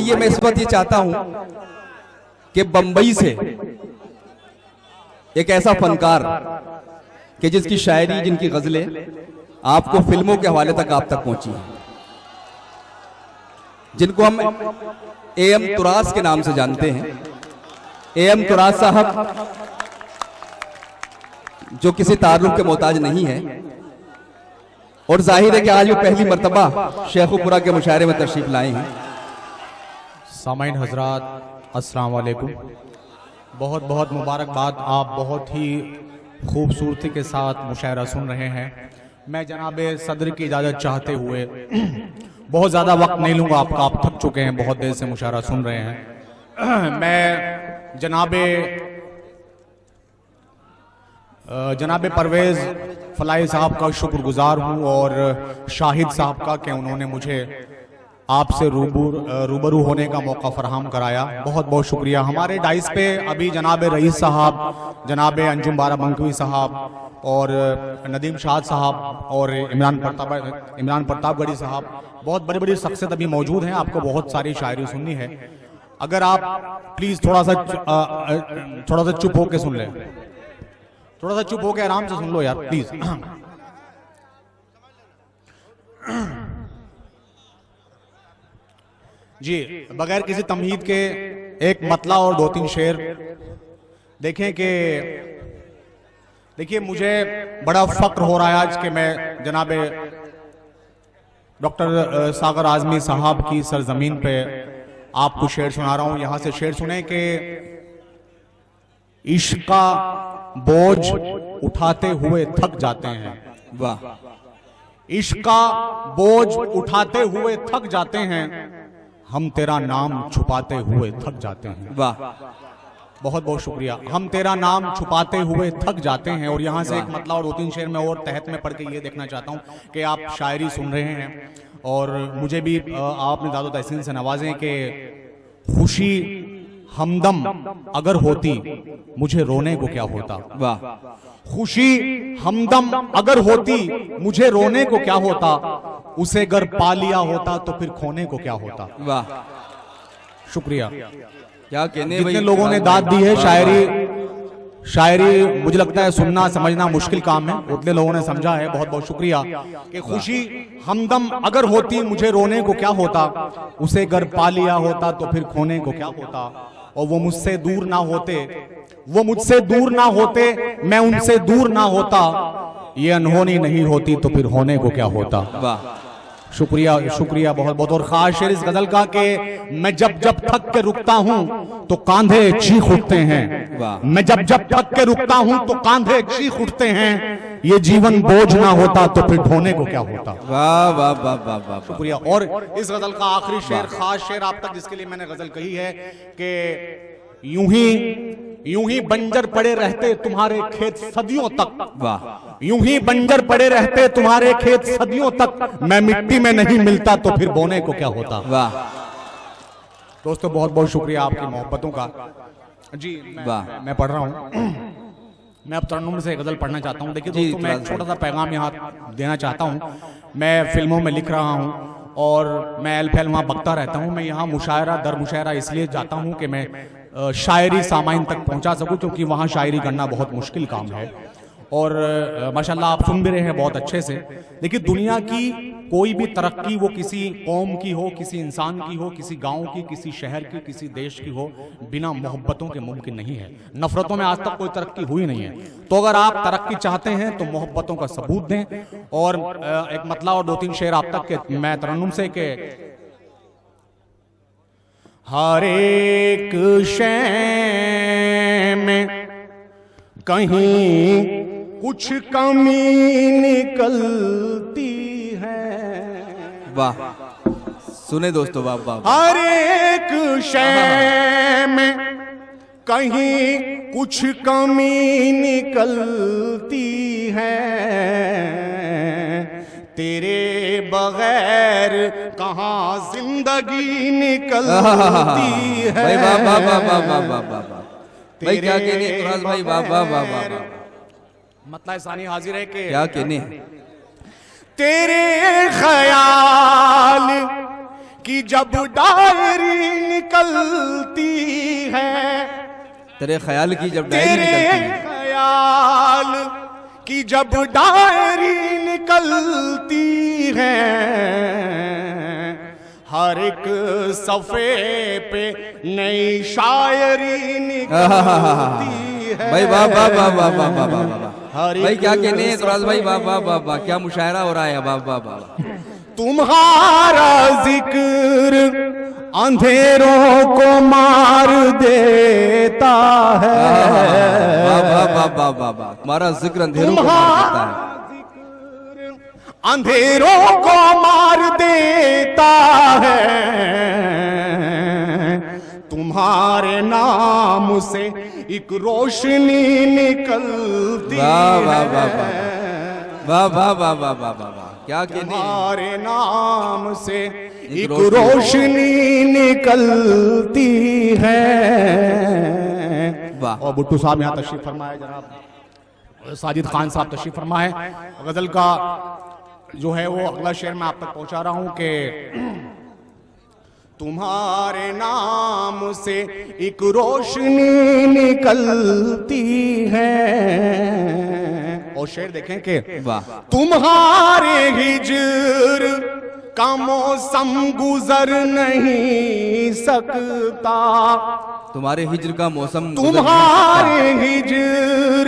आइए मैं इस वक्त ये चाहता हूं कि बंबई से एक ऐसा फनकार कि जिसकी शायरी, जिनकी गजलें आपको फिल्मों के हवाले तक आप तक पहुंची हैं, जिनको हम AM तुरास के नाम से जानते हैं। AM तुरास साहब जो किसी तारुफ के मोहताज नहीं है, और जाहिर है कि आज वो पहली मर्तबा शेखुपुरा के मुशायरे में तशरीफ लाए हैं। सामाइन हजरात अस्सलाम वालेकुम, बहुत बहुत मुबारकबाद। आप बहुत ही खूबसूरती के साथ मुशायरा सुन रहे हैं। मैं जनाब सदर की इजाज़त चाहते हुए बहुत ज़्यादा वक्त नहीं लूँगा आपका, आप थक चुके हैं, बहुत देर से मुशायरा सुन रहे हैं। मैं जनाब परवेज़ फलाई साहब का शुक्रगुजार हूँ और शाहिद साहब का कि उन्होंने मुझे आपसे रूबरू होने का मौका फराहम कराया। बहुत बहुत शुक्रिया। हमारे डाइस पे अभी जनाब रईस साहब, जनाब अंजुम बाराबंकी साहब और नदीम शाद साहब और इमरान प्रतापगढ़ी साहब, बहुत बड़ी बड़ी शख्सियत अभी मौजूद हैं। आपको बहुत सारी शायरी सुननी है। अगर आप प्लीज़ थोड़ा सा चुप होकर सुन लें, थोड़ा सा चुप होकर आराम से सुन लो यार प्लीज। जी, बगैर किसी तमहीद के एक मतला और 2-3 शेर। देखें कि देखिए, मुझे बड़ा फक्र हो रहा है आज कि मैं जनाब डॉक्टर सागर आजमी साहब की सरजमीन पे आपको शेर सुना रहा हूं। यहां से शेर सुने कि इश्क का बोझ उठाते हुए थक जाते हैं। वाह। इश्क का बोझ उठाते हुए थक जाते हैं, हम तेरा नाम छुपाते हुए थक जाते हैं। वाह, बहुत बहुत शुक्रिया। हम तेरा नाम छुपाते हुए थक जाते हैं। और यहाँ से एक मतलब और 2-3 शेर में और तहत में पढ़ के ये देखना चाहता हूँ कि आप शायरी सुन रहे हैं और मुझे भी आपने दादो तहसीन से नवाजें कि खुशी हमदम अगर होती मुझे रोने को क्या होता। वाह। खुशी हमदम अगर होती मुझे रोने को क्या होता, उसे अगर पा लिया होता तो फिर खोने को क्या होता। वाह, शुक्रिया। क्या कहने जितने लोगों ने दाद दी है, शायरी मुझे लगता है सुनना समझना मुश्किल काम है, उतने लोगों ने समझा है। बहुत बहुत शुक्रिया। कि खुशी हमदम अगर होती मुझे रोने को क्या होता, उसे अगर पा लिया होता तो फिर खोने को क्या होता। और वो मुझसे दूर ना होते, वो मुझसे दूर ना होते, मैं उनसे दूर ना होता, ये अनहोनी नहीं होती तो फिर होने को क्या होता। वाह, शुक्रिया शुक्रिया बहुत बहुत। और खास शेर इस गजल का कि मैं जब जब थक के रुकता हूं तो कांधे चीख उठते हैं। वाह। मैं जब जब थक के रुकता हूं तो कांधे चीख उठते हैं, ये जीवन बोझ ना होता तो फिर ढोने को क्या होता। वाह वाह वाह वाह वाह, शुक्रिया। और इस गजल का आखिरी शेर, खास शेर आप तक, जिसके लिए मैंने गजल कही है कि यूं ही बंजर पड़े रहते तुम्हारे खेत सदियों तक। वाह। यूं ही बंजर पड़े रहते तुम्हारे खेत सदियों तक, मैं मिट्टी में नहीं मिलता तो फिर बोने को क्या होता। वाह दोस्तों, बहुत बहुत शुक्रिया आपकी मोहब्बतों का। जी, वाह। मैं पढ़ रहा हूँ। मैं अब तरन्नुम से गजल पढ़ना चाहता हूँ। देखिए दोस्तों, मैं एक छोटा सा पैगाम यहाँ देना चाहता हूँ। मैं फिल्मों में लिख रहा हूँ और मैं एल वहाँ बकता रहता हूँ। मैं यहाँ मुशायरा दर मुशायरा इसलिए जाता हूँ कि मैं शायरी सामाइन तक पहुँचा सकूँ, क्योंकि वहाँ शायरी करना बहुत मुश्किल काम है। और माशाल्लाह आप सुन भी रहे हैं बहुत अच्छे से। देखिए, दुनिया की कोई भी तरक्की, वो किसी कौम की हो, किसी इंसान की हो, किसी गांव की, किसी शहर की, किसी देश की हो, बिना मोहब्बतों के मुमकिन नहीं है। नफरतों में आज तक कोई तरक्की हुई नहीं है। तो अगर आप तरक्की चाहते हैं तो मोहब्बतों का सबूत दें। और एक मतला और 2-3 शेर आप तक के मैं तरन्नुम से के हर एक शय में कहीं कुछ कमी निकलती है। वाह, सुने दोस्तों, वाह वाह। हर एक शय में कहीं कुछ कमी निकलती है, तेरे बगैर कहाँ जिंदगी निकलती है। भाई वाह वाह वाह वाह वाह वाह वाह। भाई क्या कहने तुरास भाई, वाह वाह वाह वाह वाह। मतलब सानी हाजिर है कि क्या कहने। तेरे ख्याल कि जब डायरी निकलती है, तेरे ख्याल की जब डायरी निकलती है, ख्याल की जब डायरी निकलती है, हर एक सफ़े पे नई शायरी निकलती है। भाई वाह वाह वाह वाह वाह वाह वाह वाह, भाई क्या कहने हैं तुराज भाई, वाह वाह वाह वाह, क्या मुशायरा हो रहा है, वाह वाह वाह। तुम्हारा जिक्र अंधेरों को मार देता है, वाह वाह वाह वाह वाह वाह, तुम्हारा जिक्र अंधेरों को मार देता है, अंधेरों को मार देता है, तुम्हारे नाम से एक रोशनी निकलती है, वाह वाह वाह वाह वाह वाह वाह वाह वाह, क्या कहने, तुम्हारे नाम से एक रोशनी निकलती है। वाह। और भुट्टो साहब यहाँ तशरीफ फरमाए, जनाब साजिद खान साहब तशरीफ फरमाए। गजल का जो है वो अगला शेर मैं आप तक पहुंचा रहा हूं कि तुम्हारे नाम से एक रोशनी निकलती है। और शेर देखें कि वाह, तुम्हारे हिजर का मौसम गुजर नहीं सकता, तुम्हारे हिजर का मौसम, तुम्हारे हिजर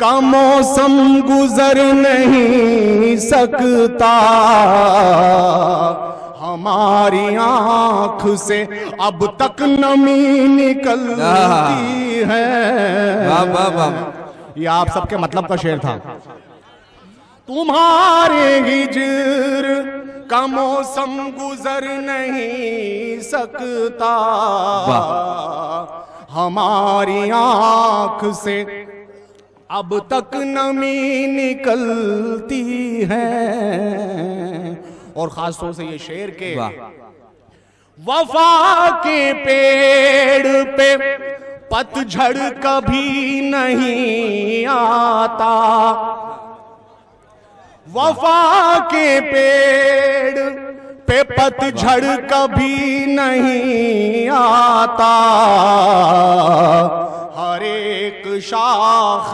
का मौसम गुजर नहीं सकता, हमारी आंख से अब तक नमी निकलती है। वाह वाह वाह, ये आप सबके मतलब का शेर था। तुम्हारे हिजर का मौसम गुजर नहीं सकता, हमारी आंख से अब तक नमी निकलती है। और खास तौर से ये शेर के वफा के पेड़ पे पतझड़ कभी नहीं आता, वफा के पेड़ पे पतझड़ कभी नहीं आता, हर एक शाख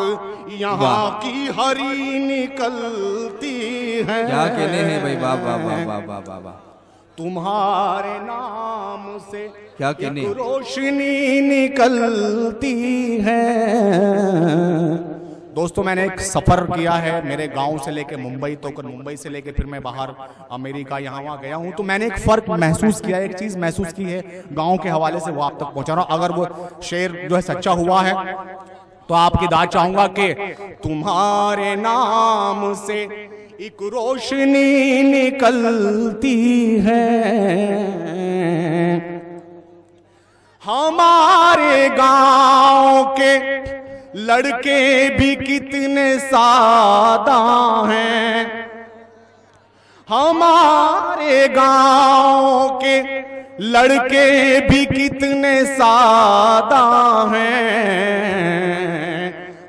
यहाँ की हरी निकलती है। क्या कहने हैं भाई, वाह वाह वाह वाह वाह वाह वाह, तुम्हारे नाम से क्या कहने, रोशनी निकलती है। दोस्तों मैंने एक सफर किया है मेरे गांव से लेके मुंबई तक, मुंबई से लेके फिर मैं बाहर अमेरिका यहाँ वहाँ गया हूँ, तो मैंने एक फर्क महसूस किया, एक चीज महसूस की है गांव के हवाले से, वो आप तक पहुंचा रहा हूँ। अगर वो शेर जो है सच्चा हुआ है तो आपकी दाद चाहूंगा कि तुम्हारे नाम से एक रोशनी निकलती है। हमारे गांव के लड़के भी कितने सादा हैं, हमारे गांव के लड़के भी कितने सादा हैं,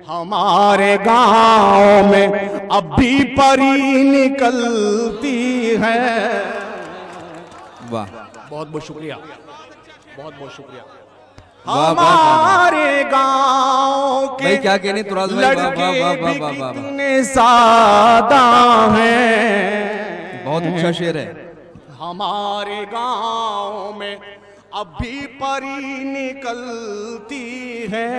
हमारे गांव में अब भी परी निकलती है। वाह, बहुत बहुत शुक्रिया, बहुत बहुत शुक्रिया। वाह, हमारे गांव के भाई क्या कहने तुराज भाई, वाह लड़के वाह वाह भी वाह वाह, कितने सादा हैं, बहुत अच्छा शेर है। हमारे गांव में अब भी परी निकलती है।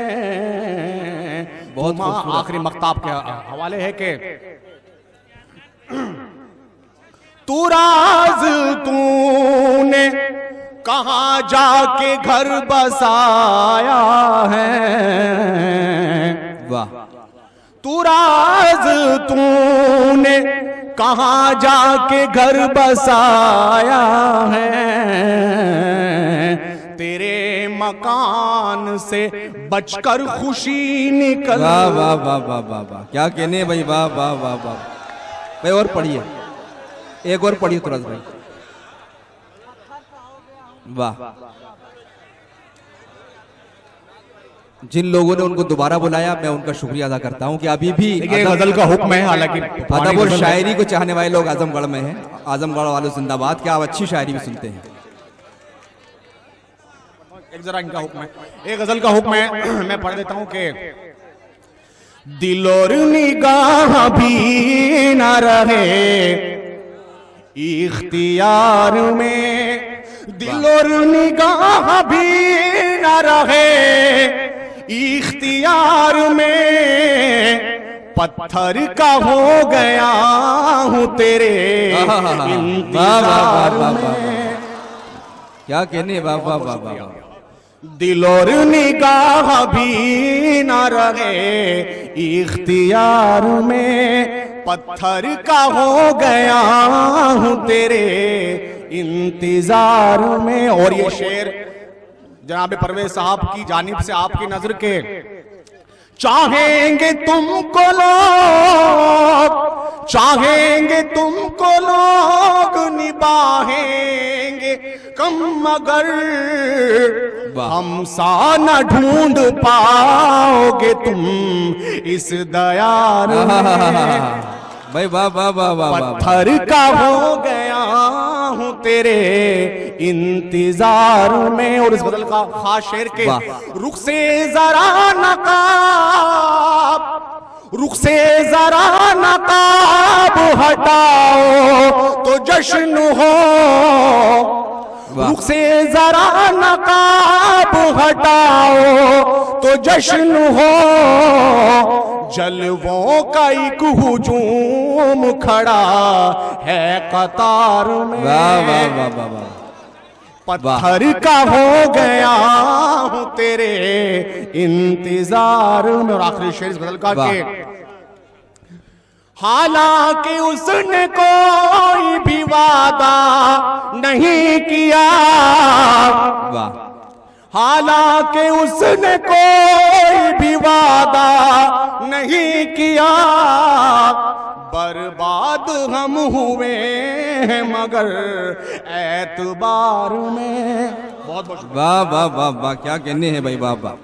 बहुत खूबसूरत। आखिरी मक्ताब के हवाले है कि तू राज तूने कहाँ जाके घर बसाया है, वाह, तू राज तूने कहाँ जाके घर बसाया है, तेरे मकान से बचकर खुशी निकल। वाह वाह वाह वाह वाह वाह, क्या कहने भाई, वाह वाह वाह वाह भाई। और पढ़िए, एक और पढ़िए तुराज भाई, वाह। जिन लोगों ने उनको दोबारा बुलाया मैं उनका शुक्रिया अदा करता हूं कि अभी भी गजल का हुक्म है, हालांकि अदब और शायरी को चाहने वाले लोग आजमगढ़ में हैं। आजमगढ़ वालों जिंदाबाद, क्या आप अच्छी शायरी भी सुनते हैं। एक जरा इनका हुक्म है, एक गजल का हुक्म है, मैं पढ़ देता हूं कि दिल और निगाह भी न रहे इख्तियार में, दिल और निगाह भी न रहे इख्तियार में, पत्थर का हो गया हूं तेरे इंतजार में। क्या कहने, वाह वाह वाह वाह। दिल और निगाह भी न रहे इख्तियार में, पत्थर का हो गया हूं तेरे इंतजार में। और ये शेर जनाब परवेज साहब की जानिब से आपकी नजर के, चाहेंगे तुमको लोग, चाहेंगे तुमको लोग निभाएंगे कम, मगर हम सा न ढूंढ पाओगे तुम इस दयार में। भाई वाह वाह वाह वाह। पत्थर का हो गया हूं तेरे इंतजार में। और इस गजल का खास शेर के, रुख से जरा नकाब, रुख से जरा नकाब हटाओ तो जश्न हो, रुख से जरा नकाब हटाओ तो जश्न हो, जलवों का एक हुजूम खड़ा है कतार में। वाह वाह वाह वाह वाह। पत्थर का हो गया हूं तेरे इंतजार में। और आखिरी शेर इस गजल का के, हालांकि उसने कोई भी वादा नहीं किया, वाह, हालांकि उसने कोई भी वादा नहीं किया, बर्बाद हम हुए हैं मगर एतबार में। बहुत बहुत वाह वाह वाह वाह। क्या कहने हैं भाई, वाह वाह।